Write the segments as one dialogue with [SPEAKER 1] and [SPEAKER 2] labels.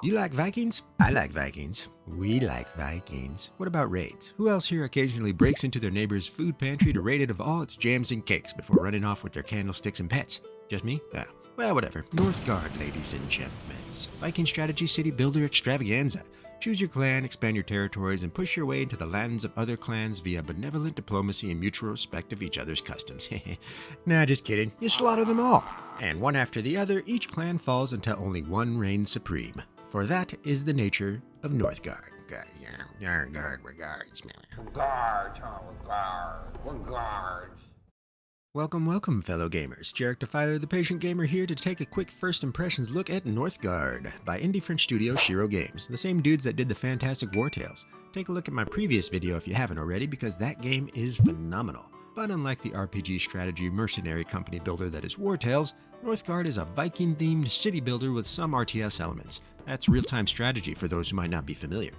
[SPEAKER 1] You like Vikings? I like Vikings. We like Vikings. What about raids? Who else here occasionally breaks into their neighbor's food pantry to raid it of all its jams and cakes before running off with their candlesticks and pets? Just me? Ah, well, whatever. Northgard, ladies and gentlemen. Viking strategy city builder extravaganza. Choose your clan, expand your territories, and push your way into the lands of other clans via benevolent diplomacy and mutual respect of each other's customs. Nah, just kidding. You slaughter them all. And one after the other, each clan falls until only one reigns supreme. For that is the nature of Northgard. Welcome, fellow gamers. Jarek Defiler, the Patient Gamer, here to take a quick first impressions look at Northgard by indie French studio Shiro Games, the same dudes that did the fantastic Wartales. Take a look at my previous video if you haven't already, because that game is phenomenal. But unlike the RPG strategy mercenary company builder that is Wartales, Northgard is a Viking-themed city builder with some RTS elements. That's real-time strategy for those who might not be familiar.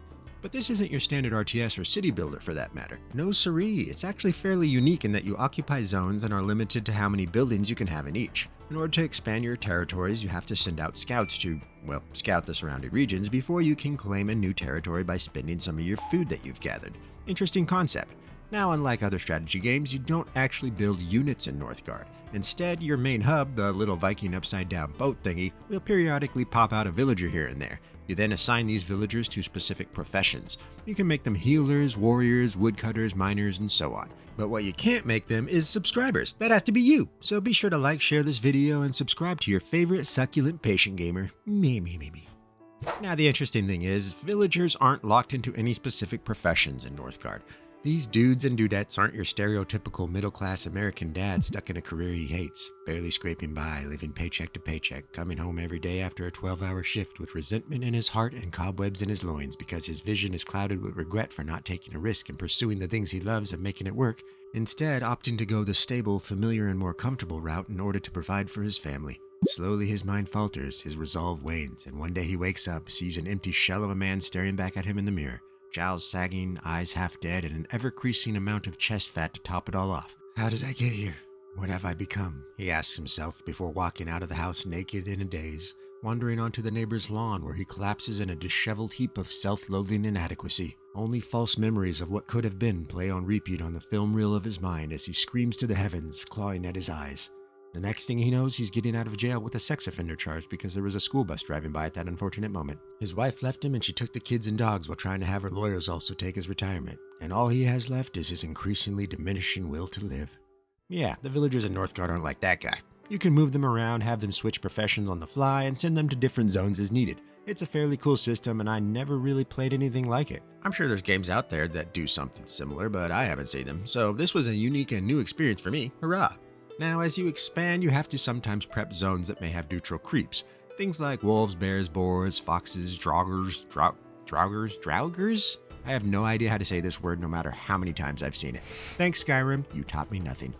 [SPEAKER 1] But this isn't your standard RTS or city builder for that matter. No siree, it's actually fairly unique in that you occupy zones and are limited to how many buildings you can have in each. In order to expand your territories, you have to send out scouts to, well, scout the surrounding regions before you can claim a new territory by spending some of your food that you've gathered. Interesting concept. Now, unlike other strategy games, you don't actually build units in Northgard. Instead, your main hub, the little Viking upside-down boat thingy, will periodically pop out a villager here and there. You then assign these villagers to specific professions. You can make them healers, warriors, woodcutters, miners, and so on. But what you can't make them is subscribers. That has to be you. So be sure to like, share this video, and subscribe to your favorite succulent patient gamer. Me. Now, the interesting thing is, villagers aren't locked into any specific professions in Northgard. These dudes and dudettes aren't your stereotypical middle-class American dad stuck in a career he hates, barely scraping by, living paycheck to paycheck, coming home every day after a 12-hour shift with resentment in his heart and cobwebs in his loins because his vision is clouded with regret for not taking a risk and pursuing the things he loves and making it work, instead opting to go the stable, familiar, and more comfortable route in order to provide for his family. Slowly his mind falters, his resolve wanes, and one day he wakes up, sees an empty shell of a man staring back at him in the mirror. Jowls sagging, eyes half dead, and an ever-creasing amount of chest fat to top it all off. How did I get here? What have I become? He asks himself before walking out of the house naked in a daze, wandering onto the neighbor's lawn where he collapses in a disheveled heap of self-loathing inadequacy. Only false memories of what could have been play on repeat on the film reel of his mind as he screams to the heavens, clawing at his eyes. The next thing he knows, he's getting out of jail with a sex offender charge because there was a school bus driving by at that unfortunate moment. His wife left him and she took the kids and dogs while trying to have her lawyers also take his retirement. And all he has left is his increasingly diminishing will to live. Yeah, the villagers in Northgard aren't like that guy. You can move them around, have them switch professions on the fly, and send them to different zones as needed. It's a fairly cool system and I never really played anything like it. I'm sure there's games out there that do something similar, but I haven't seen them. So this was a unique and new experience for me. Hurrah! Now, as you expand, you have to sometimes prep zones that may have neutral creeps. Things like wolves, bears, boars, foxes, draugrs? I have no idea how to say this word no matter how many times I've seen it. Thanks, Skyrim, you taught me nothing.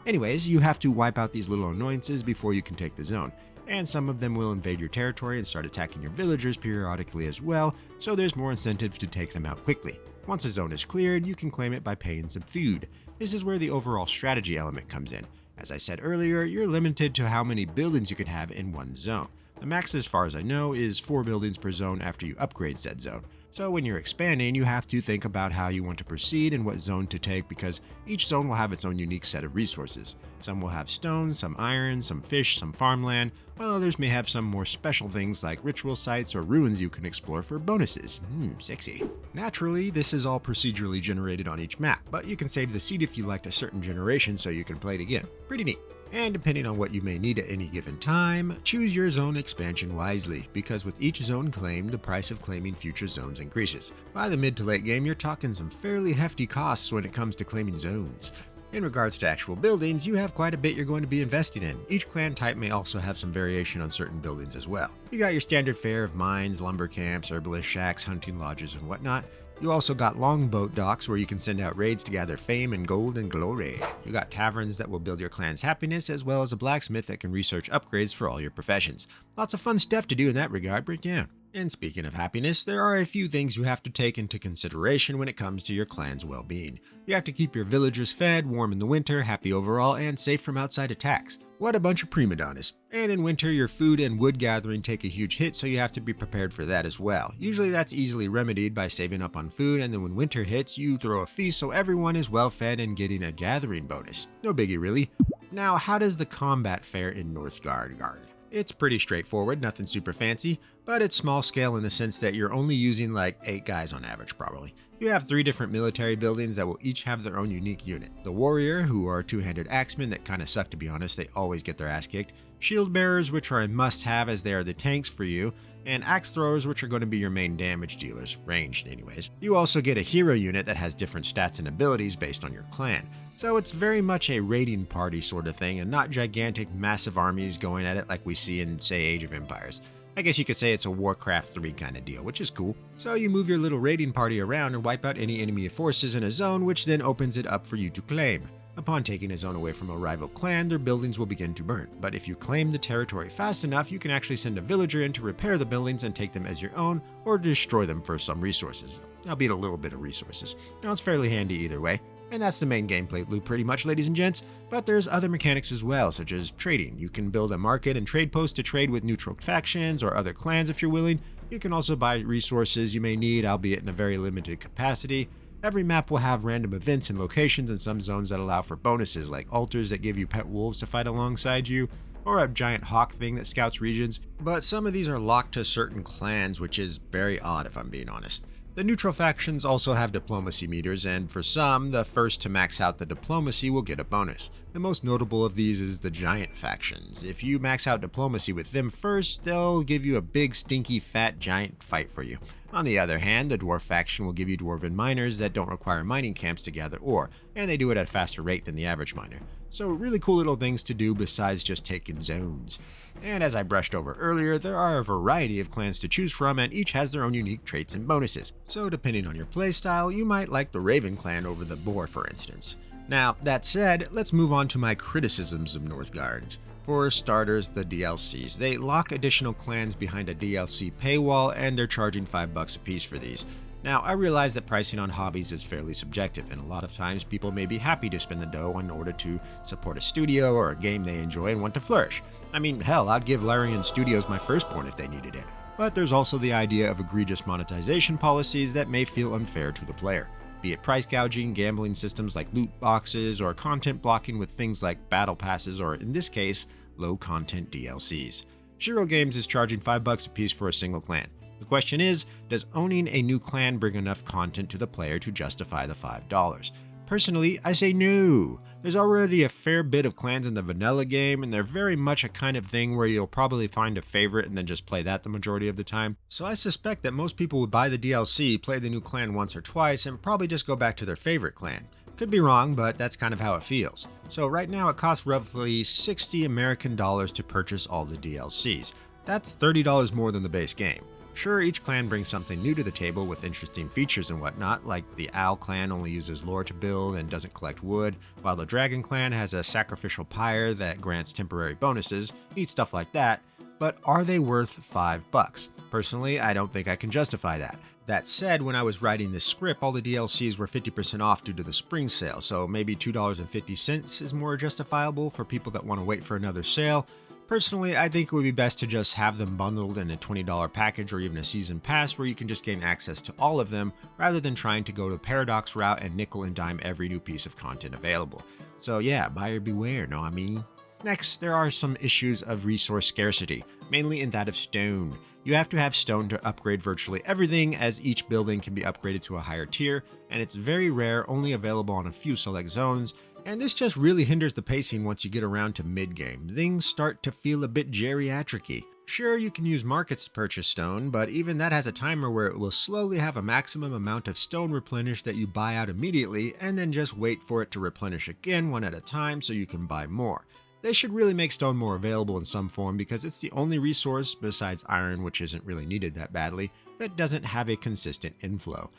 [SPEAKER 1] Anyways, you have to wipe out these little annoyances before you can take the zone. And some of them will invade your territory and start attacking your villagers periodically as well, so there's more incentive to take them out quickly. Once a zone is cleared, you can claim it by paying some food. This is where the overall strategy element comes in. As I said earlier, you're limited to how many buildings you can have in one zone. The max, as far as I know, is 4 buildings per zone after you upgrade said zone. So when you're expanding, you have to think about how you want to proceed and what zone to take because each zone will have its own unique set of resources. Some will have stone, some iron, some fish, some farmland, while others may have some more special things like ritual sites or ruins you can explore for bonuses. Sexy. Naturally, this is all procedurally generated on each map, but you can save the seed if you liked a certain generation so you can play it again. Pretty neat. And depending on what you may need at any given time, choose your zone expansion wisely, because with each zone claimed, the price of claiming future zones increases. By the mid to late game, you're talking some fairly hefty costs when it comes to claiming zones. In regards to actual buildings, you have quite a bit you're going to be investing in. Each clan type may also have some variation on certain buildings as well. You got your standard fare of mines, lumber camps, herbalist shacks, hunting lodges, and whatnot. You also got longboat docks where you can send out raids to gather fame and gold and glory. You got taverns that will build your clan's happiness, as well as a blacksmith that can research upgrades for all your professions. Lots of fun stuff to do in that regard, but yeah. And speaking of happiness, there are a few things you have to take into consideration when it comes to your clan's well-being. You have to keep your villagers fed, warm in the winter, happy overall, and safe from outside attacks. What a bunch of prima donnas. And in winter, your food and wood gathering take a huge hit, so you have to be prepared for that as well. Usually that's easily remedied by saving up on food, and then when winter hits, you throw a feast so everyone is well fed and getting a gathering bonus. No biggie really. Now, how does the combat fare in Northgard? It's pretty straightforward, nothing super fancy, but it's small scale in the sense that you're only using like 8 guys on average probably. You have 3 different military buildings that will each have their own unique unit. The warrior, who are 2-handed axemen that kinda suck to be honest, they always get their ass kicked. Shield bearers, which are a must-have as they are the tanks for you, and axe throwers, which are going to be your main damage dealers, ranged anyways. You also get a hero unit that has different stats and abilities based on your clan. So it's very much a raiding party sort of thing and not gigantic massive armies going at it like we see in, say, Age of Empires. I guess you could say it's a Warcraft 3 kind of deal, which is cool. So you move your little raiding party around and wipe out any enemy forces in a zone, which then opens it up for you to claim. Upon taking a zone away from a rival clan, their buildings will begin to burn, but if you claim the territory fast enough, you can actually send a villager in to repair the buildings and take them as your own, or destroy them for some resources, albeit a little bit of resources. Now it's fairly handy either way, and that's the main gameplay loop pretty much, ladies and gents, but there's other mechanics as well, such as trading. You can build a market and trade post to trade with neutral factions or other clans if you're willing. You can also buy resources you may need, albeit in a very limited capacity. Every map will have random events and locations in some zones that allow for bonuses, like altars that give you pet wolves to fight alongside you, or a giant hawk thing that scouts regions, but some of these are locked to certain clans, which is very odd if I'm being honest. The neutral factions also have diplomacy meters, and for some, the first to max out the diplomacy will get a bonus. The most notable of these is the giant factions. If you max out diplomacy with them first, they'll give you a big stinky fat giant fight for you. On the other hand, the dwarf faction will give you dwarven miners that don't require mining camps to gather ore, and they do it at a faster rate than the average miner. So really cool little things to do besides just taking zones. And as I brushed over earlier, there are a variety of clans to choose from, and each has their own unique traits and bonuses. So depending on your playstyle, you might like the Raven clan over the Boar, for instance. Now, that said, let's move on to my criticisms of Northgard. For starters, the DLCs. They lock additional clans behind a DLC paywall, and they're charging $5 a piece for these. Now, I realize that pricing on hobbies is fairly subjective, and a lot of times people may be happy to spend the dough in order to support a studio or a game they enjoy and want to flourish. I mean, hell, I'd give Larian Studios my firstborn if they needed it. But there's also the idea of egregious monetization policies that may feel unfair to the player. Be it price gouging, gambling systems like loot boxes, or content blocking with things like battle passes, or in this case, low content DLCs. Shiro Games is charging $5 a piece for a single clan. The question is, does owning a new clan bring enough content to the player to justify the $5? Personally, I say no. There's already a fair bit of clans in the vanilla game, and they're very much a kind of thing where you'll probably find a favorite and then just play that the majority of the time. So I suspect that most people would buy the DLC, play the new clan once or twice, and probably just go back to their favorite clan. Could be wrong, but that's kind of how it feels. So right now it costs roughly $60 American to purchase all the DLCs. That's $30 more than the base game. Sure, each clan brings something new to the table with interesting features and whatnot, like the Owl clan only uses lore to build and doesn't collect wood, while the Dragon clan has a sacrificial pyre that grants temporary bonuses, neat stuff like that, but are they worth $5? Personally, I don't think I can justify that. That said, when I was writing this script, all the DLCs were 50% off due to the spring sale, so maybe $2.50 is more justifiable for people that want to wait for another sale. Personally, I think it would be best to just have them bundled in a $20 package or even a season pass where you can just gain access to all of them rather than trying to go the Paradox route and nickel and dime every new piece of content available. So yeah, buyer beware, know what I mean? Next, there are some issues of resource scarcity, mainly in that of stone. You have to have stone to upgrade virtually everything, as each building can be upgraded to a higher tier, and it's very rare, only available on a few select zones, and this just really hinders the pacing once you get around to mid-game. Things start to feel a bit geriatric-y. Sure, you can use markets to purchase stone, but even that has a timer where it will slowly have a maximum amount of stone replenished that you buy out immediately, and then just wait for it to replenish again one at a time so you can buy more. They should really make stone more available in some form because it's the only resource, besides iron, which isn't really needed that badly, that doesn't have a consistent inflow.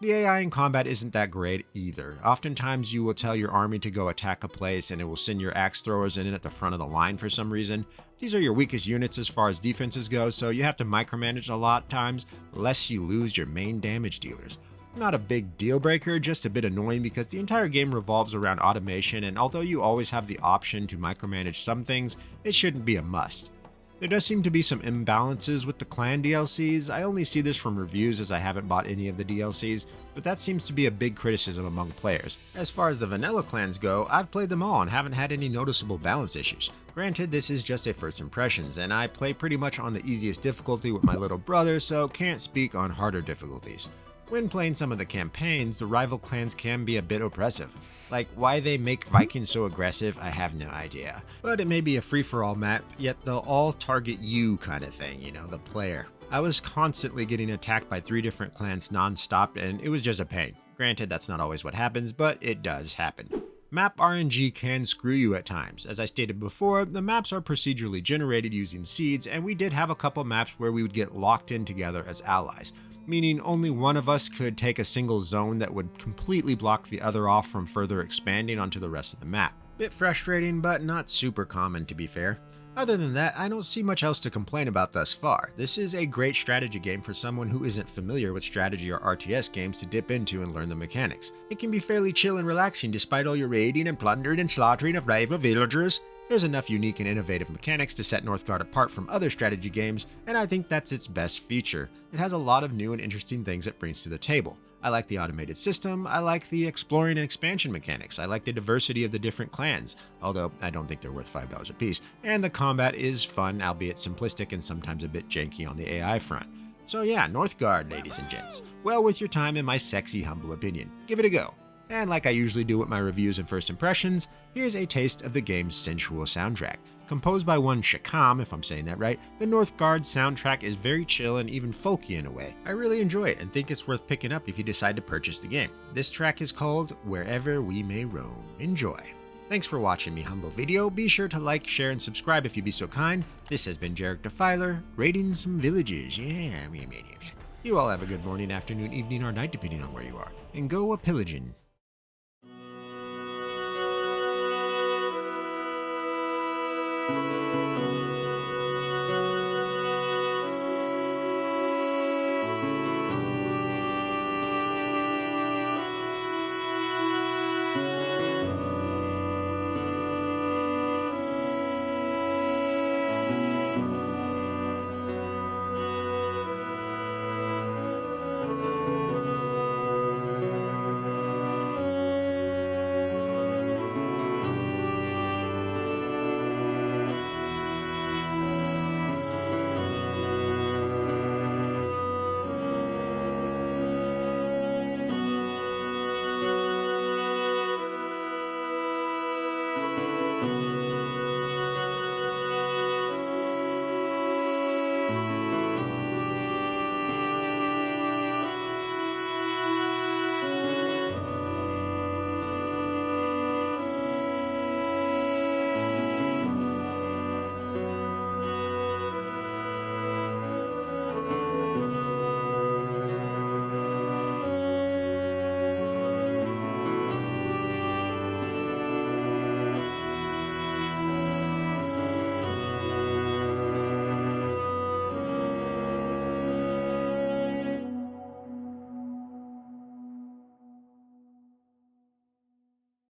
[SPEAKER 1] The AI in combat isn't that great either. Oftentimes you will tell your army to go attack a place and it will send your axe throwers in at the front of the line for some reason. These are your weakest units as far as defenses go, so you have to micromanage a lot of times, lest you lose your main damage dealers. Not a big deal breaker, just a bit annoying because the entire game revolves around automation, and although you always have the option to micromanage some things, it shouldn't be a must. There does seem to be some imbalances with the clan DLCs. I only see this from reviews as I haven't bought any of the DLCs, but that seems to be a big criticism among players. As far as the vanilla clans go, I've played them all and haven't had any noticeable balance issues. Granted, this is just a first impressions, and I play pretty much on the easiest difficulty with my little brother, so can't speak on harder difficulties. When playing some of the campaigns, the rival clans can be a bit oppressive. Like, why they make Vikings so aggressive, I have no idea. But it may be a free-for-all map, yet they'll all target you kind of thing, you know, the player. I was constantly getting attacked by 3 different clans non-stop, and it was just a pain. Granted, that's not always what happens, but it does happen. Map RNG can screw you at times. As I stated before, the maps are procedurally generated using seeds, and we did have a couple maps where we would get locked in together as allies, meaning only one of us could take a single zone that would completely block the other off from further expanding onto the rest of the map. Bit frustrating, but not super common to be fair. Other than that, I don't see much else to complain about thus far. This is a great strategy game for someone who isn't familiar with strategy or RTS games to dip into and learn the mechanics. It can be fairly chill and relaxing despite all your raiding and plundering and slaughtering of rival villagers. There's enough unique and innovative mechanics to set Northgard apart from other strategy games, and I think that's its best feature. It has a lot of new and interesting things it brings to the table. I like the automated system, I like the exploring and expansion mechanics, I like the diversity of the different clans, although I don't think they're worth $5 a piece, and the combat is fun, albeit simplistic and sometimes a bit janky on the AI front. So yeah, Northgard, ladies and gents. Well worth your time in my sexy, humble opinion. Give it a go. And like I usually do with my reviews and first impressions, here's a taste of the game's sensual soundtrack. Composed by one Shakam, if I'm saying that right, the Northgard soundtrack is very chill and even folky in a way. I really enjoy it and think it's worth picking up if you decide to purchase the game. This track is called Wherever We May Roam. Enjoy. Thanks for watching me humble video. Be sure to like, share, and subscribe if you'd be so kind. This has been Jarek Defiler, raiding some villages. Yeah. You all have a good morning, afternoon, evening, or night, depending on where you are. And go a pillaging.